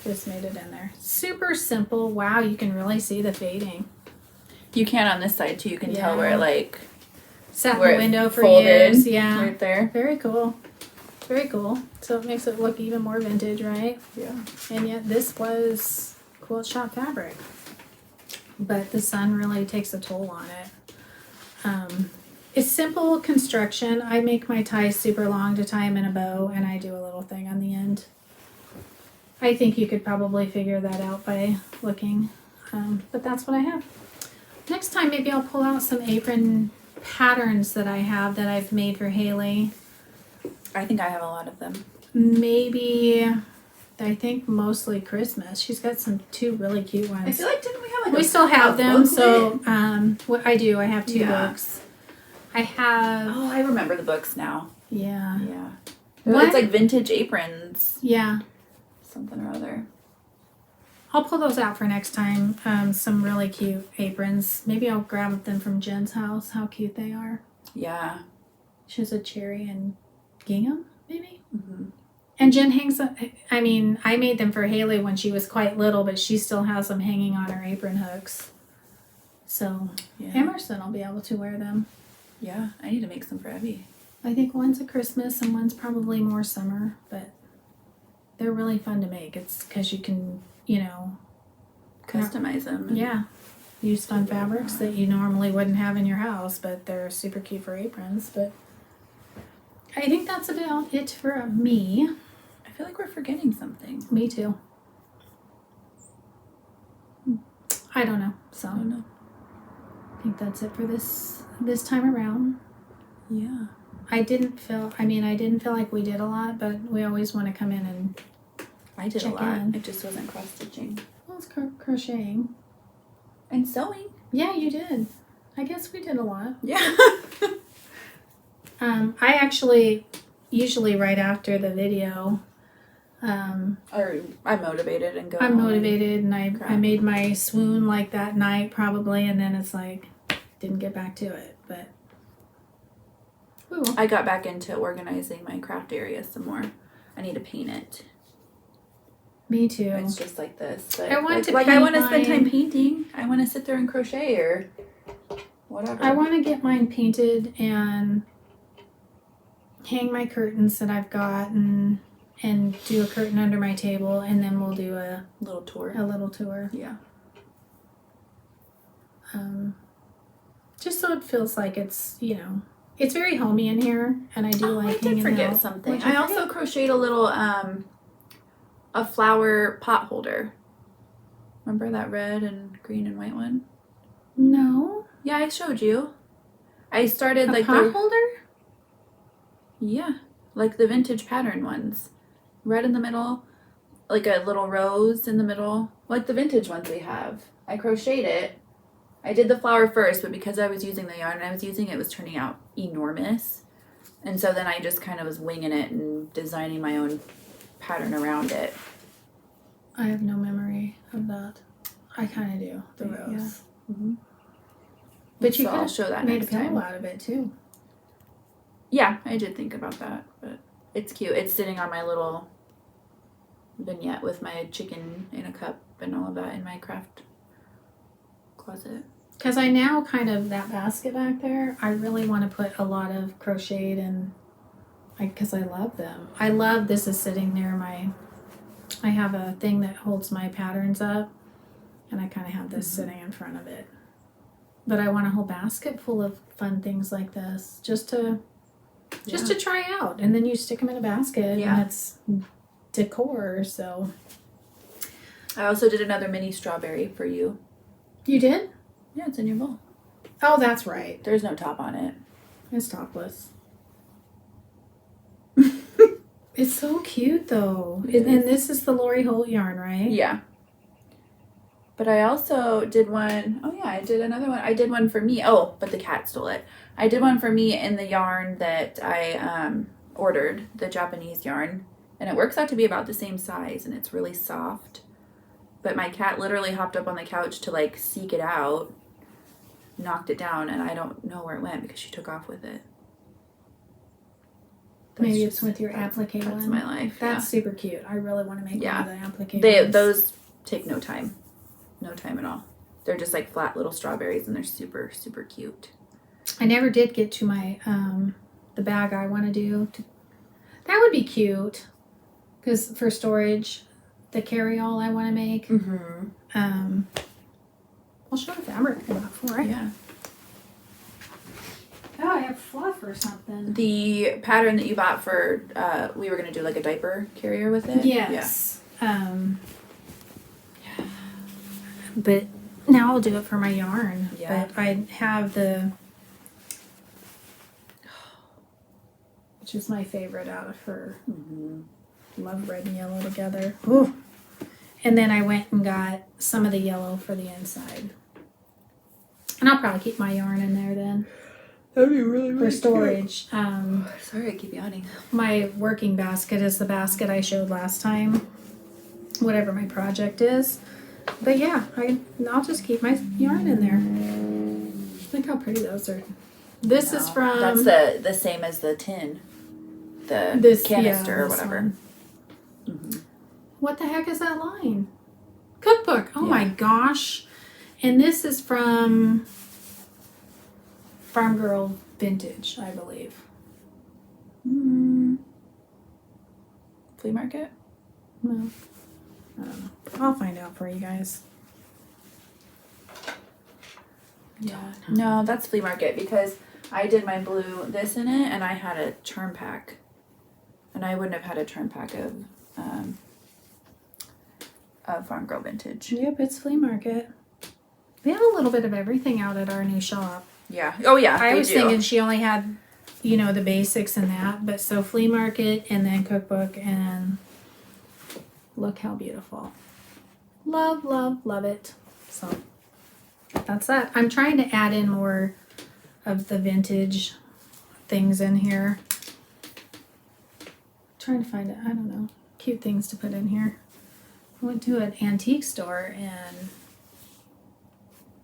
Just made it in there. Super simple. Wow, you can really see the fading. You can on this side too. You can tell where like sat in the window for folded, years. Yeah. Right there. Very cool. Very cool. So it makes it look even more vintage, right? Yeah. And yet this was quilt shop fabric. But the sun really takes a toll on it. It's simple construction. I make my ties super long to tie them in a bow, and I do a little thing on the end. I think you could probably figure that out by looking. But that's what I have. Next time, maybe I'll pull out some apron patterns that I have that I've made for Haley. I think I have a lot of them. maybe, I think mostly Christmas. She's got two really cute ones. I feel like didn't we have like We still have them, booklet? so what I do, I have 2 Yeah. books. I have Oh, I remember the books now. yeah. Yeah. What? It's like vintage aprons. Yeah. Something or other. I'll pull those out for next time. Some really cute aprons. Maybe I'll grab them from Jen's house. How cute they are. Yeah. She has a cherry and gingham, maybe? Mm-hmm. And Jen hangs up, I mean, I made them for Haley when she was quite little, but she still has them hanging on her apron hooks. So Yeah. Emerson will be able to wear them. Yeah. I need to make some for Evie. I think one's a Christmas and one's probably more summer, but they're really fun to make. It's because you can, Customize them. yeah, use fun fabrics that you normally wouldn't have in your house, but they're super cute for aprons. But I think that's about it for me. I feel like we're forgetting something. Me too. I don't know. So I don't know. I think that's it for this time around. Yeah. I didn't feel like we did a lot, but we always want to come in and I did check a lot. in. I just wasn't cross stitching. Well, it's crocheting. And sewing. Yeah, you did. I guess we did a lot. Yeah. I actually usually right after the video, Or I'm motivated and go. I'm home motivated and I crap. made my swoon like that night probably, and then it's like didn't get back to it, but we will. I got back into organizing my craft area some more. I need to paint it. Me too. It's just like this. But I want to I paint want to spend time mine. painting. I want to sit there and crochet or whatever. I want to get mine painted and hang my curtains that I've got and do a curtain under my table, and then we'll do a little tour. little tour. Yeah. Just so it feels like it's, it's very homey in here, and I do like I hanging did forget out. something. What'd you I also crocheted a little a flower pot holder. Remember that red and green and white one? No. Yeah, I showed you. I started A like pot holder? yeah, like the vintage pattern ones. Red in the middle, like a little rose in the middle, like the vintage ones we have. I crocheted it. I did the flower first, but because I was using the yarn I was using, it was turning out enormous. And so then I just kind of was winging it and designing my own pattern around it. I have no memory of that. I kind of do, the Yeah. rose. Mm-hmm. But you So could I'll have show that made a next pillow time. out of it too. Yeah, I did think about that, but it's cute. It's sitting on my little vignette with my chicken in a cup and all of that in my craft closet. Because I now kind of, that basket back there, I really want to put a lot of crocheted and, because I love them. I love, this is sitting there, I have a thing that holds my patterns up, and I kind of have this sitting in front of it. But I want a whole basket full of fun things like this, just to try out, and then you stick them in a basket, Yeah. and it's decor. So I also did another mini strawberry for you. you did? Yeah, it's in your bowl. Oh, that's right. There's no top on it. It's topless. It's so cute though. And this is the Lori Holt yarn, right? Yeah. But I also did one, I did another one. I did one for me. Oh, but the cat stole it. I did one for me in the yarn that I ordered, the Japanese yarn. And it works out to be about the same size, and it's really soft. But my cat literally hopped up on the couch to seek it out, knocked it down, and I don't know where it went because she took off with it. Maybe it's with your applique one. That's my life. That's super cute. I really want to make one of the applique ones. Those take no time. No time at all. They're just like flat little strawberries, and they're super, super cute. I never did get to my, the bag I want to do. That would be cute. Because for storage, the carry-all I want to make. Mm-hmm. I'll show the fabric I got for it. Yeah. Oh, I have fluff or something. The pattern that you bought for, we were going to do like a diaper carrier with it? Yes. But now I'll do it for my yarn. Yeah. But I have which is my favorite out of her. Mm-hmm. love red and yellow together. Ooh. And then I went and got some of the yellow for the inside. And I'll probably keep my yarn in there then. That'd be really, for storage. Sorry, I keep yawning. My working basket is the basket I showed last time. Whatever my project is. But yeah, I'll just keep my yarn in there. Look how pretty those are. This is from... That's the same as the tin. The canister or whatever. Mm-hmm. What the heck is that line? Cookbook. Oh my gosh. And this is from Farm Girl Vintage, I believe. Flea market? No. I don't know. I'll find out for you guys. Yeah. No, that's flea market because I did my blue this in it and I had a charm pack. And I wouldn't have had a charm pack of Farm Girl Vintage. Yep, it's flea market. They have a little bit of everything out at our new shop. Yeah. Oh yeah. I was thinking she only had, the basics and that, but so flea market and then cookbook and look how beautiful. Love, love, love it. So that's that. I'm trying to add in more of the vintage things in here. Trying to find, I don't know, cute things to put in here. I went to an antique store and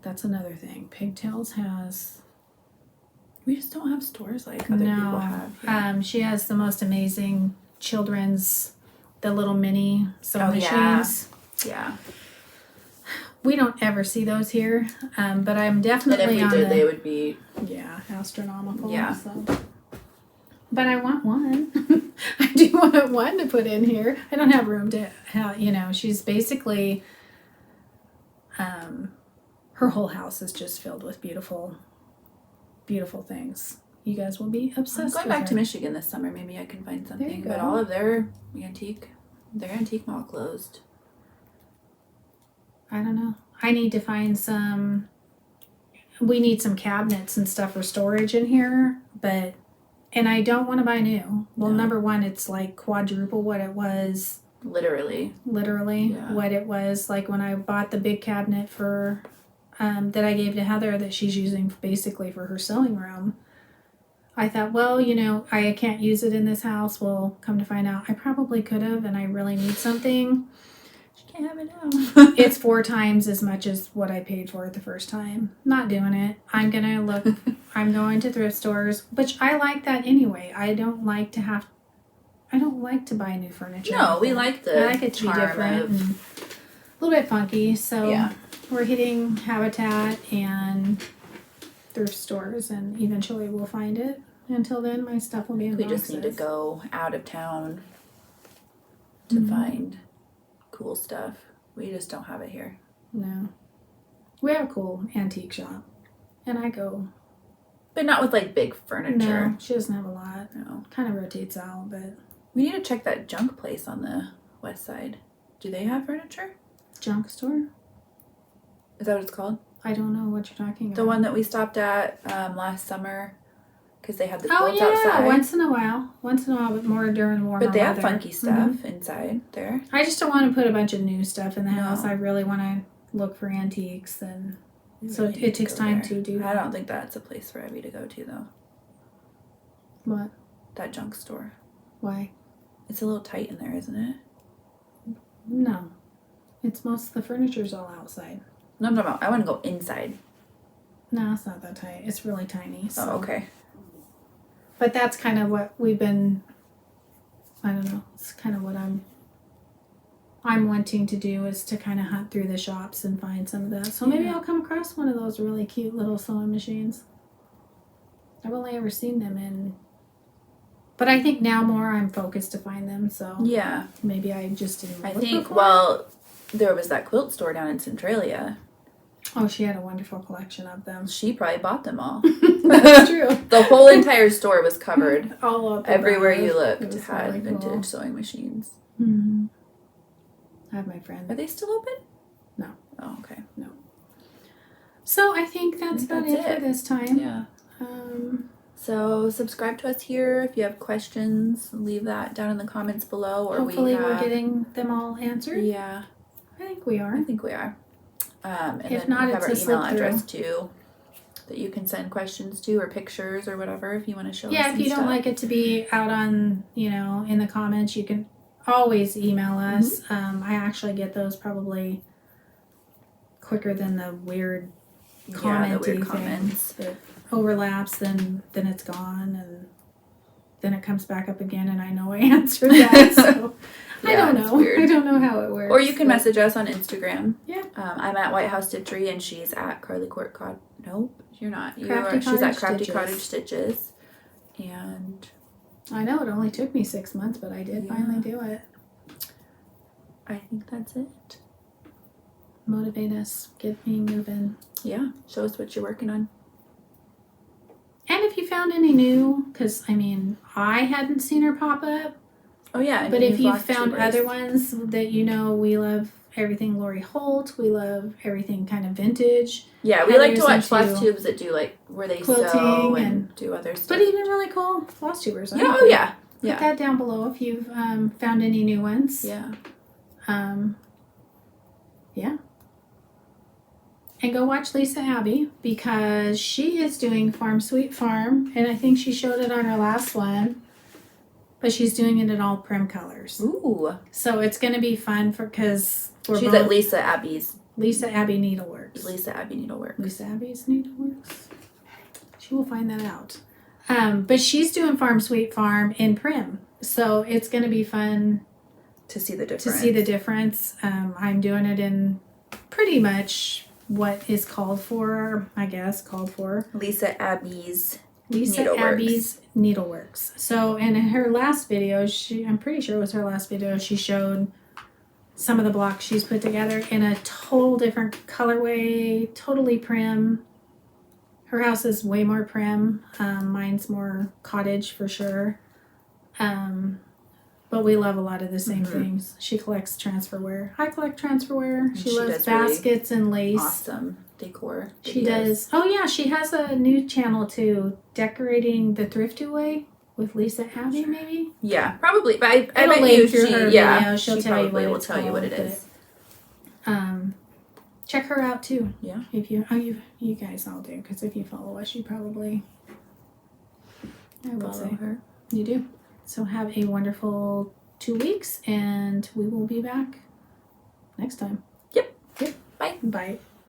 that's another thing. Pigtails has... We just don't have stores like other people have. Yeah. She has the most amazing children's, the little mini sewing machines. Yeah. We don't ever see those here, but I'm definitely and if we did, they would be... Yeah, astronomical. Yeah. So. But I want one. I do want one to put in here. I don't have room to have, she's basically, her whole house is just filled with beautiful, beautiful things. You guys will be obsessed I'm going back to Michigan this summer. Maybe I can find something. But all of their antique mall closed. I don't know. I need to find we need some cabinets and stuff for storage in here, and I don't want to buy new. Well, number one, it's like quadruple what it was. Literally what it was like when I bought the big cabinet for that I gave to Heather that she's using basically for her sewing room. I thought, well, I can't use it in this house. Well, come to find out, I probably could have, and I really need something. She can't have it now. It's 4 times as much as what I paid for it the first time. Not doing it. I'm going to thrift stores, which I like that anyway. I don't like to buy new furniture. No, we like I like it to be different and a little bit funky. So we're hitting Habitat and thrift stores, and eventually we'll find it. Until then, my stuff will be in boxes. We just need to go out of town to find cool stuff. We just don't have it here. No. We have a cool antique shop, and I go. But not with like big furniture. No, she doesn't have a lot. No. Kind of rotates out, but... We need to check that junk place on the west side. Do they have furniture? Junk store? Is that what it's called? I don't know what you're talking about. The one that we stopped at last summer because they had the quilts outside. Once in a while, but more during warmer weather. But they have funky stuff inside there. I just don't want to put a bunch of new stuff in the house. I really want to look for antiques, and so it takes time to do that. I don't think that's a place for Evie to go to, though. What? That junk store. Why? It's a little tight in there, isn't it? No. It's most of the furniture's all outside. No, I'm talking about, I want to go inside. No, it's not that tight. It's really tiny. So. Oh, okay. But that's kind of what we've been, I don't know, it's kind of what I'm wanting to do, is to kind of hunt through the shops and find some of that. So maybe I'll come across one of those really cute little sewing machines. I've only ever seen them in, but I think now more I'm focused to find them, so yeah, maybe I just didn't look think before. Well, there was that quilt store down in Centralia. Oh, she had a wonderful collection of them. She probably bought them all. That's true. The whole entire store was covered. All up everywhere you looked had really vintage cool sewing machines. Mm-hmm. I have my friend. Are they still open? No. Oh, okay. No. So I think that's about it for this time. Yeah. So subscribe to us here. If you have questions, leave that down in the comments below. Or hopefully we're getting them all answered. Yeah. I think we are. I think we are. And if then not, we have it's our a email slip address too, that you can send questions to, or pictures or whatever if you want to show us. Yeah, if you don't like it to be out on, in the comments, you can always email us. I actually get those probably quicker than the weird commenty things that overlaps, then it's gone, and then it comes back up again, and I know I answered that. So I don't know. I don't know how it works. Or you can message us on Instagram. Yeah. I'm at White House Stitchery, and she's at Carly Court Cod. Nope, you're not. She's at Crafty Cottage Stitches. And I know it only took me 6 months, but I did finally do it. I think that's it. Motivate us. Get me moving. Yeah. Show us what you're working on. And if you found any new, because I hadn't seen her pop up. Oh yeah. But if you found other ones that we love everything Lori Holt. We love everything kind of vintage. Yeah, we like to watch Flosstubes that do where they sew and do other stuff. But even really cool Flosstubers. Yeah. Oh yeah. Put that down below if you've found any new ones. Yeah. Yeah. And go watch Lisa Abbey because she is doing Farm Sweet Farm, and I think she showed it on her last one, but she's doing it in all prim colors. Ooh. So it's going to be fun because she's at Lisa Abbey's. Lisa Abbey Needleworks. Lisa Abbey Needleworks. Lisa Abbey's Needleworks. She will find that out. But she's doing Farm Sweet Farm in prim, so it's going to be fun to see the difference. I'm doing it in pretty much what is called for. Lisa Abbey's Needleworks. So, and in her last video, I'm pretty sure it was her last video, she showed some of the blocks she's put together in a total different colorway, totally prim. Her house is way more prim. Mine's more cottage for sure. But we love a lot of the same things. She collects transferware. I collect transferware. She loves baskets and lace. Awesome decor. She does. Oh yeah, she has a new channel too, Decorating the Thrift Away with Lisa Abbey, maybe. Yeah, probably. But I bet her video. She'll tell you what it is. Check her out too. Yeah. If you guys all do, because if you follow us, you probably. I will follow say her. You do. So have a wonderful 2 weeks, and we will be back next time. Yep. Bye. Bye.